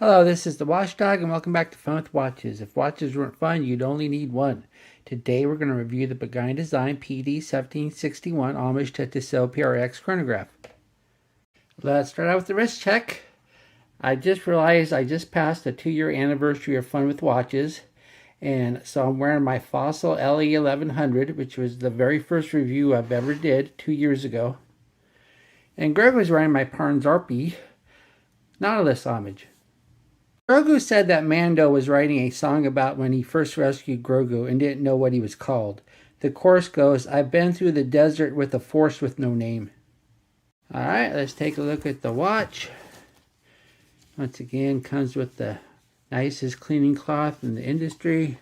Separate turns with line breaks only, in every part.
Hello, this is the Watchdog, and welcome back to Fun with Watches. If watches weren't fun, you'd only need one. Today we're going to review the Pagani Desing PD1761 homage to Tissot PRX chronograph. Let's start out with the wrist check. I just realized I just passed the 2-year anniversary of Fun with Watches, and so I'm wearing my Fossil LE 1100, which was the very first review I've ever did 2 years ago. And Greg was wearing my Parnes RP Nautilus homage. Grogu said that Mando was writing a song about when he first rescued Grogu and didn't know what he was called. The chorus goes, "I've been through the desert with a force with no name." Alright, let's take a look at the watch. Once again, comes with the nicest cleaning cloth in the industry.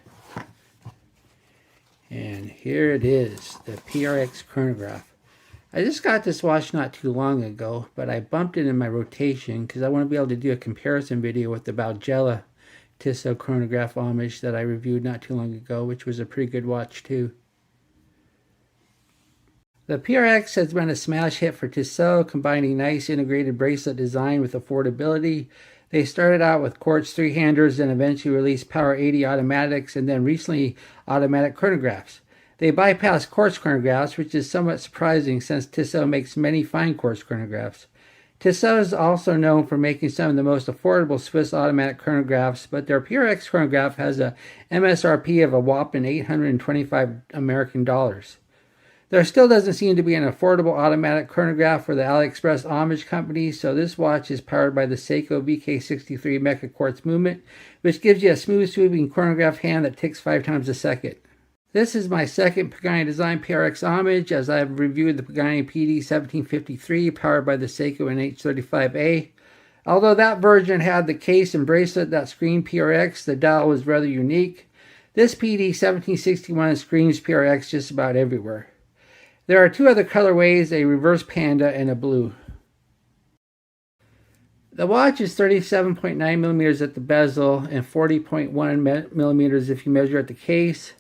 And here it is, the PRX chronograph. I just got this watch not too long ago, but I bumped it in my rotation because I want to be able to do a comparison video with the Valgella Tissot chronograph homage that I reviewed not too long ago, which was a pretty good watch too. The PRX has been a smash hit for Tissot, combining nice integrated bracelet design with affordability. They started out with Quartz 3-handers and eventually released Power 80 automatics and then recently automatic chronographs. They bypass quartz chronographs, which is somewhat surprising since Tissot makes many fine quartz chronographs. Tissot is also known for making some of the most affordable Swiss automatic chronographs, but their PRX chronograph has a MSRP of a whopping $825 American dollars. There still doesn't seem to be an affordable automatic chronograph for the AliExpress homage company, so this watch is powered by the Seiko VK63 Mecha Quartz movement, which gives you a smooth sweeping chronograph hand that ticks 5 times a second. This is my second Pagani Desing PRX homage, as I have reviewed the Pagani PD1753 powered by the Seiko NH35A. Although that version had the case and bracelet that screened PRX, the dial was rather unique. This PD1761 screams PRX just about everywhere. There are 2 other colorways, a reverse panda and a blue. The watch is 37.9 millimeters at the bezel and 40.1 millimeters if you measure at the case.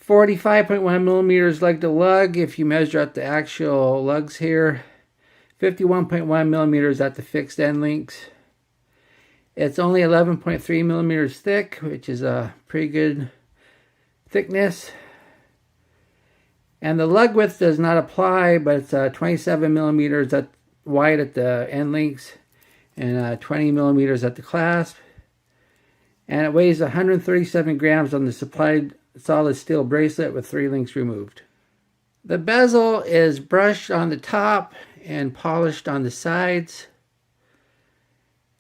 45.1 millimeters lug to lug if you measure at the actual lugs here. 51.1 millimeters at the fixed end links. It's only 11.3 millimeters thick, which is a pretty good thickness. And the lug width does not apply, but it's 27 millimeters wide at the end links and 20 millimeters at the clasp. And it weighs 137 grams on the supplied solid steel bracelet with 3 links removed. The bezel is brushed on the top and polished on the sides.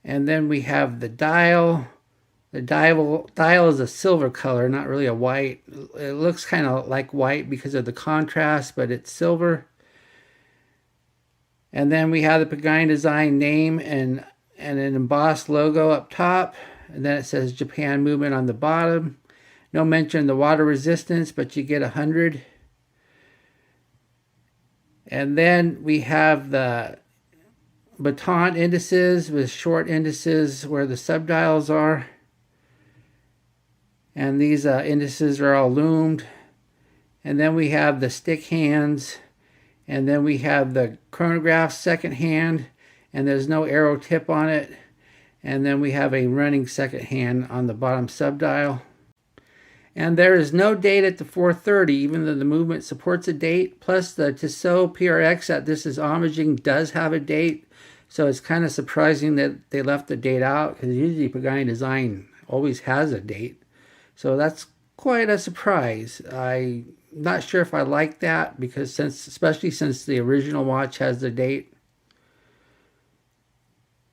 And then we have the dial. The dial is a silver color, not really a white. It looks kind of like white because of the contrast, but it's silver. And then we have the Pagani Desing name and an embossed logo up top. And then it says Japan movement on the bottom. No mention of the water resistance, but you get 100. And then we have the baton indices with short indices where the subdials are. And these indices are all loomed. And then we have the stick hands. And then we have the chronograph second hand. And there's no arrow tip on it. And then we have a running second hand on the bottom subdial. And there is no date at the 430, even though the movement supports a date. Plus the Tissot PRX that this is homaging does have a date. So it's kind of surprising that they left the date out, because usually Pagani Desing always has a date. So that's quite a surprise. I'm not sure if I like that, because especially since the original watch has the date.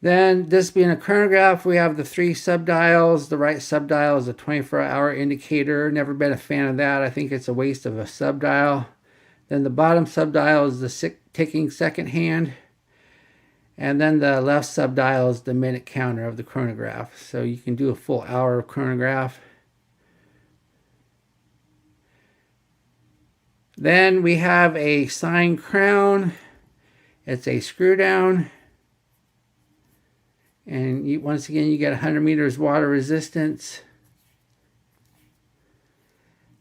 Then, this being a chronograph, we have the 3 subdials. The right subdial is a 24-hour indicator. Never been a fan of that. I think it's a waste of a subdial. Then the bottom subdial is the ticking second hand. And then the left subdial is the minute counter of the chronograph. So you can do a full hour of chronograph. Then we have a signed crown. It's a screw down. And once again, you get 100 meters water resistance.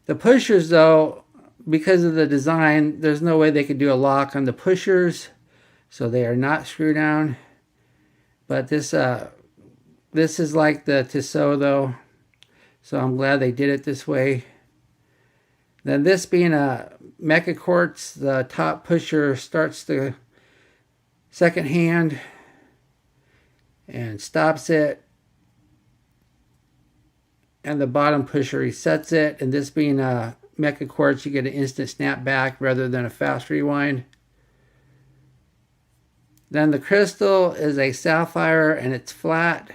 The pushers, though, because of the design, there's no way they could do a lock on the pushers. So they are not screw down. But this This is like the Tissot though, so I'm glad they did it this way. Then this being a Mecha Quartz, the top pusher starts the second hand and stops it, and the bottom pusher resets it. And this being a Mecha Quartz, you get an instant snap back rather than a fast rewind. Then the crystal is a sapphire and it's flat,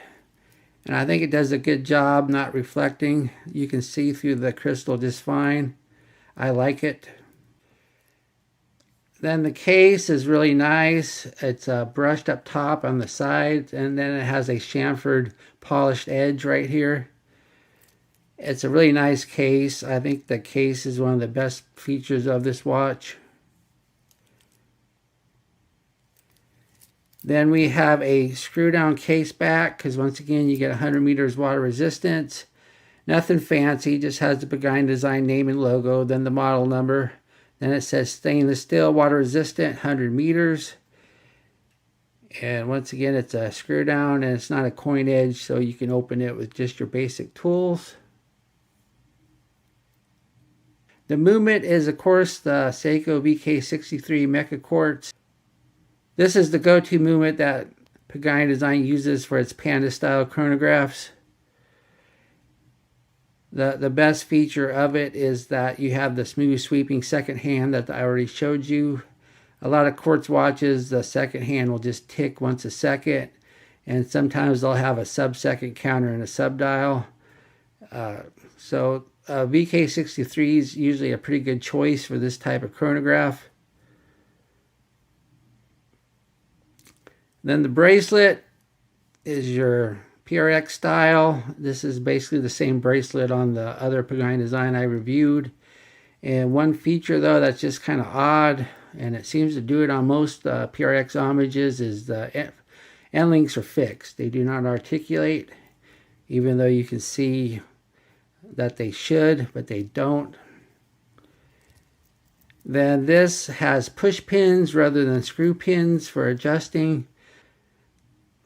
and I think it does a good job not reflecting. You can see through the crystal just fine. I like it. Then the case is really nice. It's brushed up top on the sides, and then it has a chamfered polished edge right here. It's a really nice case. I think the case is one of the best features of this watch. Then we have a screw down case back, because once again you get 100 meters water resistance. Nothing fancy, just has the Pagani Design name and logo, then the model number. Then it says stainless steel, water resistant, 100 meters. And once again, it's a screw down, and it's not a coin edge, so you can open it with just your basic tools. The movement is, of course, the Seiko VK63 Mecha Quartz. This is the go-to movement that Pagani Design uses for its panda-style chronographs. The best feature of it is that you have the smooth sweeping second hand that I already showed you. A lot of quartz watches, the second hand will just tick once a second, and sometimes they'll have a sub-second counter and a sub-dial. So VK63 is usually a pretty good choice for this type of chronograph. Then the bracelet is your PRX style. This is basically the same bracelet on the other Pagani Design I reviewed. And one feature though that's just kind of odd, and it seems to do it on most PRX homages, is the end links are fixed. They do not articulate, even though you can see that they should, but they don't. Then this has push pins rather than screw pins for adjusting.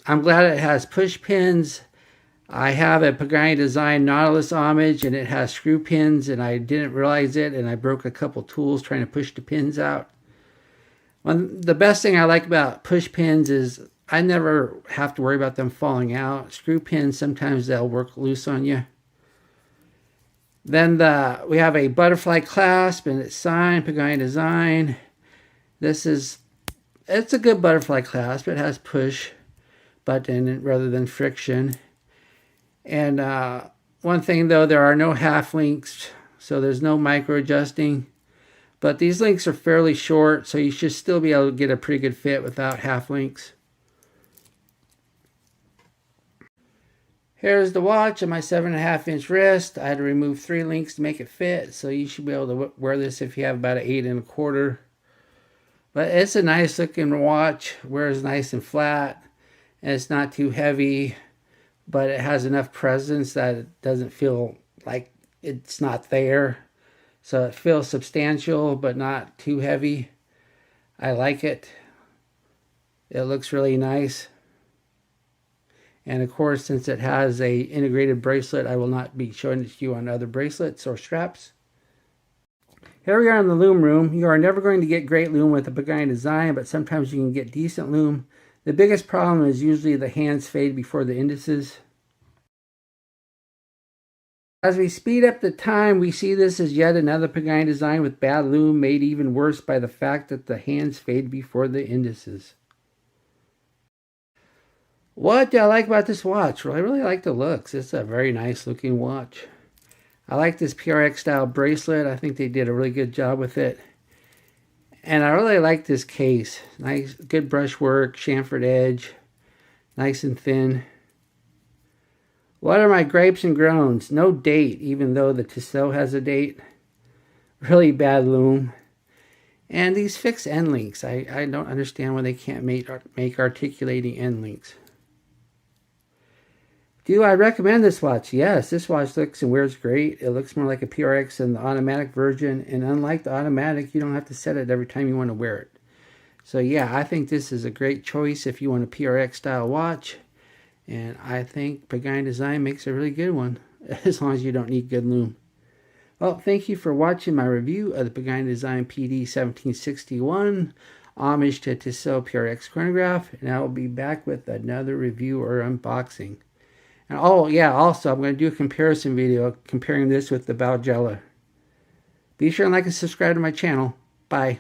I'm glad it has push pins. I have a Pagani Design Nautilus homage, and it has screw pins, and I didn't realize it, and I broke a couple tools trying to push the pins out. The best thing I like about push pins is I never have to worry about them falling out. Screw pins, sometimes they'll work loose on you. Then we have a butterfly clasp, and it's signed Pagani Design. It's a good butterfly clasp. It has push button rather than friction. And one thing though, there are no half links, so there's no micro adjusting. But these links are fairly short, so you should still be able to get a pretty good fit without half links. Here's the watch on my 7.5-inch wrist. I had to remove 3 links to make it fit, so you should be able to wear this if you have about an 8 1/4. But it's a nice looking watch, wears nice and flat, and it's not too heavy, but it has enough presence that it doesn't feel like it's not there. So it feels substantial, but not too heavy. I like it. It looks really nice. And of course, since it has a integrated bracelet, I will not be showing it to you on other bracelets or straps. Here we are in the loom room. You are never going to get great loom with a Pagani Design, but sometimes you can get decent loom. The biggest problem is usually the hands fade before the indices. As we speed up the time, we see this as yet another Pagani Design with bad loom, made even worse by the fact that the hands fade before the indices. What do I like about this watch? Well, I really like the looks. It's a very nice looking watch. I like this PRX style bracelet. I think they did a really good job with it. And I really like this case. Nice, good brushwork, chamfered edge, nice and thin. What are my gripes and groans? No date, even though the Tissot has a date. Really bad loom. And these fixed end links. I don't understand why they can't make articulating end links. Do I recommend this watch? Yes, this watch looks and wears great. It looks more like a PRX than the automatic version. And unlike the automatic, you don't have to set it every time you want to wear it. So yeah, I think this is a great choice if you want a PRX style watch. And I think Pagani Design makes a really good one, as long as you don't need good lume. Well, thank you for watching my review of the Pagani Design PD1761, homage to Tissot PRX chronograph, and I will be back with another review or unboxing. And oh yeah, also I'm going to do a comparison video comparing this with the Valgella. Be sure and like and subscribe to my channel. Bye.